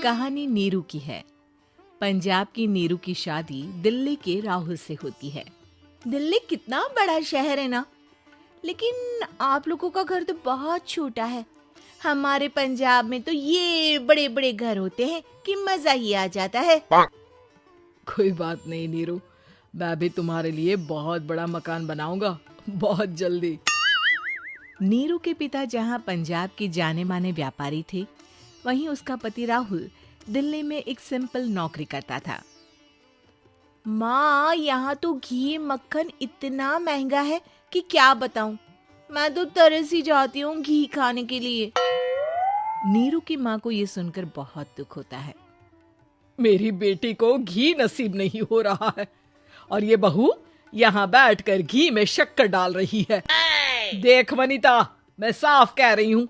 कहानी नीरू की है। पंजाब की नीरू की शादी दिल्ली के राहुल से होती है। दिल्ली कितना बड़ा शहर है ना, लेकिन आप लोगों का घर तो बहुत छोटा है। हमारे पंजाब में तो ये बड़े बड़े घर होते हैं कि मजा ही आ जाता है। कोई बात नहीं नीरू, मैं भी तुम्हारे लिए बहुत बड़ा मकान बनाऊंगा बहुत जल्दी। नीरू के पिता जहाँ पंजाब के जाने माने व्यापारी थे, वहीं उसका पति राहुल दिल्ली में एक सिंपल नौकरी करता था। माँ, यहाँ तो घी मक्खन इतना महंगा है कि क्या बताऊं। मैं तो तरस ही जाती हूँ घी खाने के लिए। नीरू की माँ को ये सुनकर बहुत दुख होता है। मेरी बेटी को घी नसीब नहीं हो रहा है और ये बहू यहाँ बैठकर घी में शक्कर डाल रही है। देख वनिता, मैं साफ कह रही हूँ,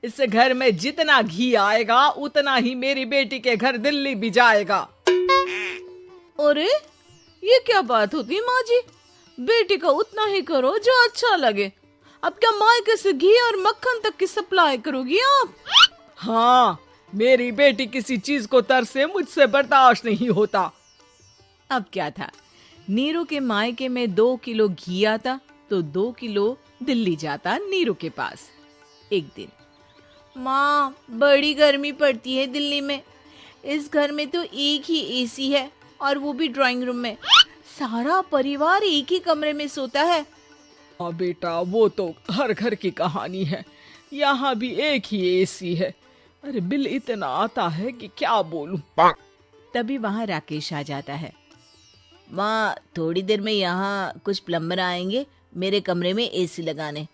इस घर में जितना घी आएगा उतना ही मेरी बेटी के घर दिल्ली भी जाएगा। अरे ये क्या बात होती है माँ जी? बेटी का उतना ही करो जो अच्छा लगे। अब क्या मायके से घी और मक्खन तक की सप्लाई करोगी आप? हाँ, मेरी बेटी किसी चीज को तरसे मुझसे बर्दाश्त नहीं होता। अब क्या था, नीरू के मायके में 2 किलो घी आता तो 2 किलो दिल्ली जाता नीरू के पास। एक दिन, माँ बड़ी गर्मी पड़ती है दिल्ली में। इस घर में तो एक ही एसी है और वो भी ड्राइंग रूम में। सारा परिवार एक ही कमरे में सोता है। हाँ बेटा, वो तो हर घर की कहानी है। यहाँ भी एक ही एसी है। अरे बिल इतना आता है कि क्या बोलूं। तभी वहाँ राकेश आ जाता है। माँ, थोड़ी देर में यहाँ कुछ प्लम्बर आएंगे मेरे कमरे में एसी लगाने।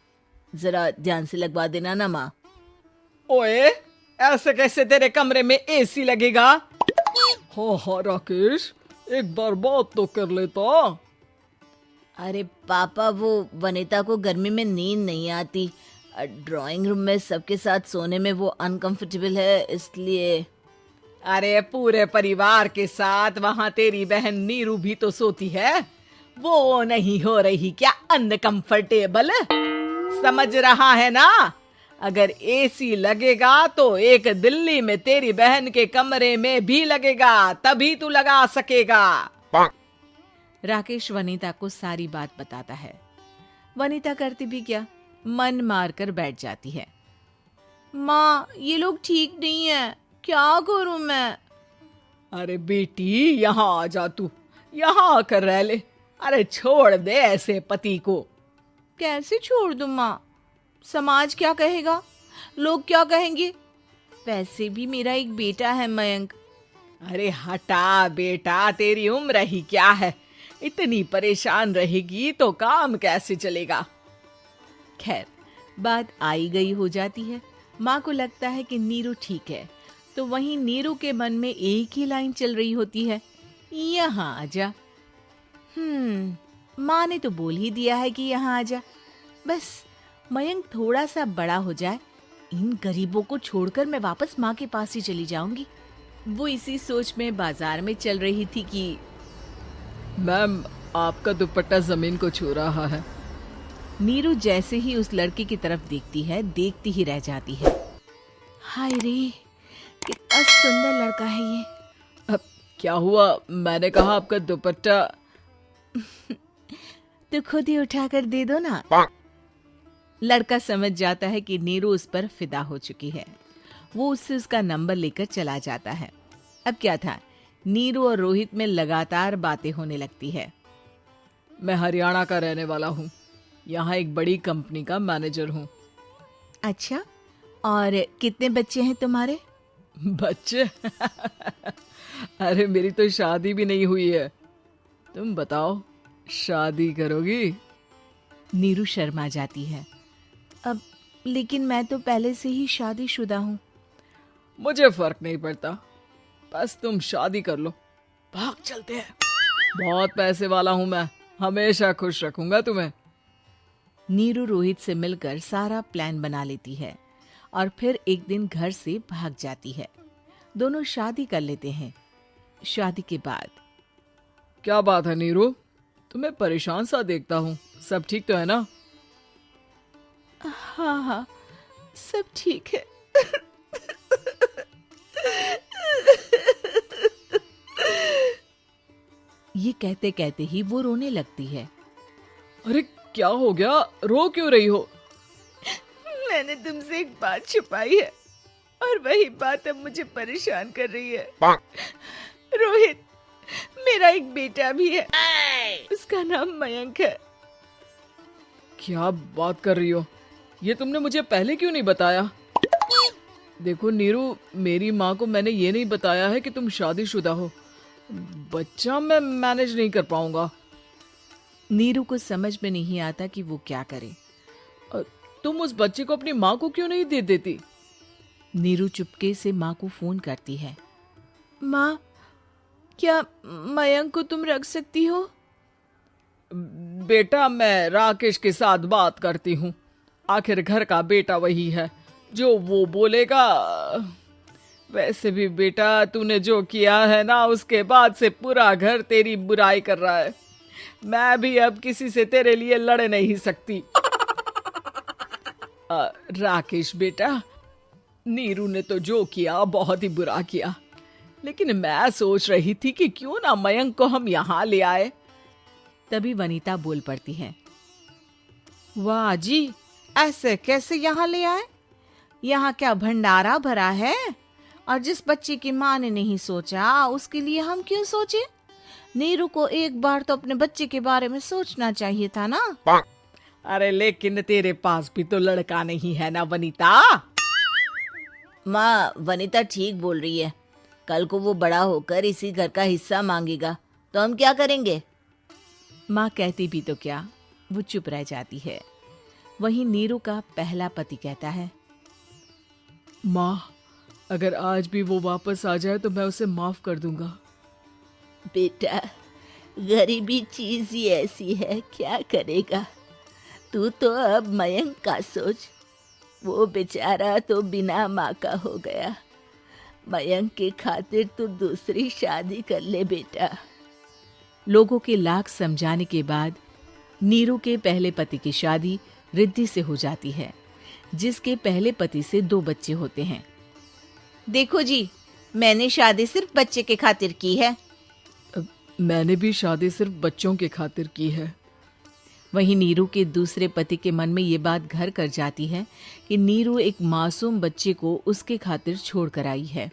जरा ध्यान से लगवा देना ना माँ। ओए, ऐसे कैसे तेरे कमरे में एसी लगेगा? हाँ राकेश, एक बार बात तो कर लेता। अरे पापा, वो वनिता को गर्मी में नींद नहीं आती। ड्राइंग रूम में सबके साथ सोने में वो अनकंफर्टेबल है, इसलिए। अरे पूरे परिवार के साथ वहाँ तेरी बहन नीरू भी तो सोती है। वो नहीं हो रही क्या अनकंफर्टेबल? समझ रहा है ना? अगर एसी लगेगा तो एक दिल्ली में तेरी बहन के कमरे में भी लगेगा, तभी तू लगा सकेगा। राकेश वनिता को सारी बात बताता है। वनिता करती भी क्या, मन मारकर बैठ जाती है। माँ, ये लोग ठीक नहीं है, क्या करूं मैं? अरे बेटी, यहाँ आ जा, तू यहाँ आकर रह ले। अरे छोड़ दे ऐसे पति को। कैसे छोड़ दूं माँ? समाज क्या कहेगा, लोग क्या कहेंगे? वैसे भी मेरा एक बेटा है मयंक। अरे हटा बेटा, तेरी उम्र ही क्या है, इतनी परेशान रहेगी तो काम कैसे चलेगा। खैर, बात आई गई हो जाती है। माँ को लगता है कि नीरू ठीक है, तो वहीं नीरू के मन में एक ही लाइन चल रही होती है, यहाँ आजा। माँ ने तो बोल ही दिया है कि यहाँ आजा। बस मयंक थोड़ा सा बड़ा हो जाए, इन गरीबों को छोड़कर मैं वापस माँ के पास ही चली जाऊंगी। वो इसी सोच में बाजार में चल रही थी कि मैम, आपका दुपट्टा जमीन को छू रहा है। नीरू जैसे ही उस लड़के की तरफ देखती है, देखती ही रह जाती है। हाय रे, कितना सुंदर लड़का है ये। अब क्या हुआ? मैंने कहा आपका दुपट्टा। तो खुद ही उठाकर दे दो ना। लड़का समझ जाता है कि नीरू उस पर फिदा हो चुकी है। वो उससे उसका नंबर लेकर चला जाता है। अब क्या था, नीरू और रोहित में लगातार बातें होने लगती है। मैं हरियाणा का रहने वाला हूँ, यहाँ एक बड़ी कंपनी का मैनेजर हूँ। अच्छा, और कितने बच्चे हैं तुम्हारे? बच्चे? अरे मेरी तो शादी भी नहीं हुई है। तुम बताओ, शादी करोगी? नीरू शर्मा जाती है। अब लेकिन मैं तो पहले से ही शादीशुदा हूँ। मुझे फर्क नहीं पड़ता, बस तुम शादी कर लो, भाग चलते हैं। बहुत पैसे वाला हूँ मैं, हमेशा खुश रखूंगा तुम्हें। नीरू रोहित से मिलकर सारा प्लान बना लेती है और फिर एक दिन घर से भाग जाती है। दोनों शादी कर लेते हैं। शादी के बाद, क्या बात है नीरू, तुम्हें परेशान सा देखता हूँ, सब ठीक तो है ना? हाँ हाँ, सब ठीक है। ये कहते कहते ही वो रोने लगती है। अरे क्या हो गया, रो क्यों रही हो? मैंने तुमसे एक बात छुपाई है और वही बात अब मुझे परेशान कर रही है। रोहित, मेरा एक बेटा भी है, उसका नाम मयंक है। क्या बात कर रही हो? ये तुमने मुझे पहले क्यों नहीं बताया? देखो नीरू, मेरी माँ को मैंने ये नहीं बताया है कि तुम शादीशुदा हो। बच्चा मैं मैनेज नहीं कर पाऊंगा। नीरू को समझ में नहीं आता कि वो क्या करे। तुम उस बच्चे को अपनी माँ को क्यों नहीं दे देती? नीरू चुपके से माँ को फोन करती है। माँ, क्या मयंक को तुम रख सकती हो? बेटा, मैं राकेश के साथ बात करती हूँ। आखिर घर का बेटा वही है, जो वो बोलेगा। वैसे भी बेटा, तूने जो किया है ना, उसके बाद से पूरा घर तेरी बुराई कर रहा है। मैं भी अब किसी से तेरे लिए लड़ नहीं सकती। राकेश बेटा, नीरू ने तो जो किया बहुत ही बुरा किया, लेकिन मैं सोच रही थी कि क्यों ना मयंक को हम यहाँ ले आए। तभी वनीता बोल पड़ती है। वाह जी, ऐसे कैसे यहाँ ले आए? यहाँ क्या भंडारा भरा है? और जिस बच्चे की माँ ने नहीं सोचा, उसके लिए हम क्यों सोचे? नीरू को एक बार तो अपने बच्चे के बारे में सोचना चाहिए था ना। अरे लेकिन तेरे पास भी तो लड़का नहीं है ना वनीता। माँ, वनीता ठीक बोल रही है। कल को वो बड़ा होकर इसी घर का हिस्सा मांगेगा तो हम क्या करेंगे? माँ कहती भी तो क्या, वो चुप रह जाती है। वहीं नीरू का पहला पति कहता है। माँ, अगर आज भी वो वापस आ जाए तो मैं उसे माफ कर दूंगा। बेटा, गरीबी चीज ही ऐसी है, क्या करेगा? तू तो अब मयंक का सोच। वो बेचारा तो बिना माँ का हो गया। मयंक के खातिर तू दूसरी शादी कर ले बेटा। लोगों के लाख समझाने के बाद नीरू के पहले पति की शादी रिद्धि से हो जाती है, जिसके पहले पति से 2 बच्चे होते हैं। देखो जी, मैंने शादी सिर्फ बच्चे के खातिर की है। मैंने भी शादी सिर्फ बच्चों के खातिर की है। वहीं नीरू के दूसरे पति के मन में ये बात घर कर जाती है कि नीरू एक मासूम बच्चे को उसके खातिर छोड़ कर आई है।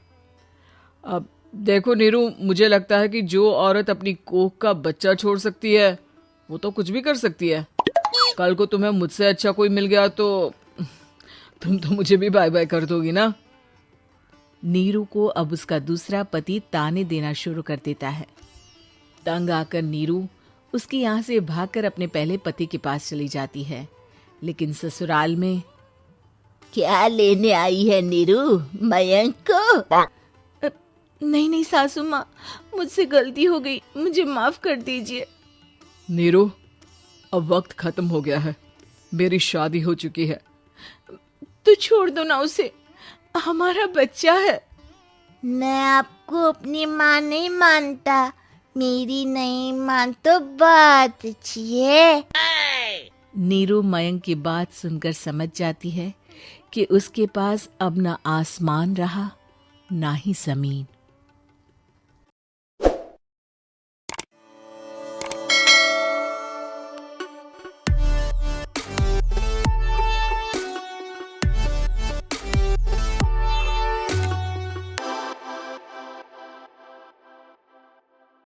अब देखो नीरू, मुझे लगता है कि जो औरत अपनी कोख का बच्चा छोड़ सकती है, वो तो कुछ भी कर सकती है। कल को तुम्हें मुझसे अच्छा कोई मिल गया तो तुम तो मुझे भी बाय बाय कर दोगी ना। नीरू को अब उसका दूसरा पति ताने देना शुरू कर देता है। तंग आकर नीरू उसकी यहाँ से भागकर अपने पहले पति के पास चली जाती है। लेकिन ससुराल में क्या लेने आई है नीरू, मयंक को? नहीं नहीं सासू माँ, मुझसे गलती हो गई, मुझे माफ कर दीजिए। नीरू, अब वक्त खत्म हो गया है, मेरी शादी हो चुकी है। तो छोड़ दो ना उसे, हमारा बच्चा है। मैं आपको अपनी माँ नहीं मानता, मेरी नहीं मान तो बात अच्छी है। नीरू मयंक की बात सुनकर समझ जाती है कि उसके पास अब ना आसमान रहा ना ही जमीन।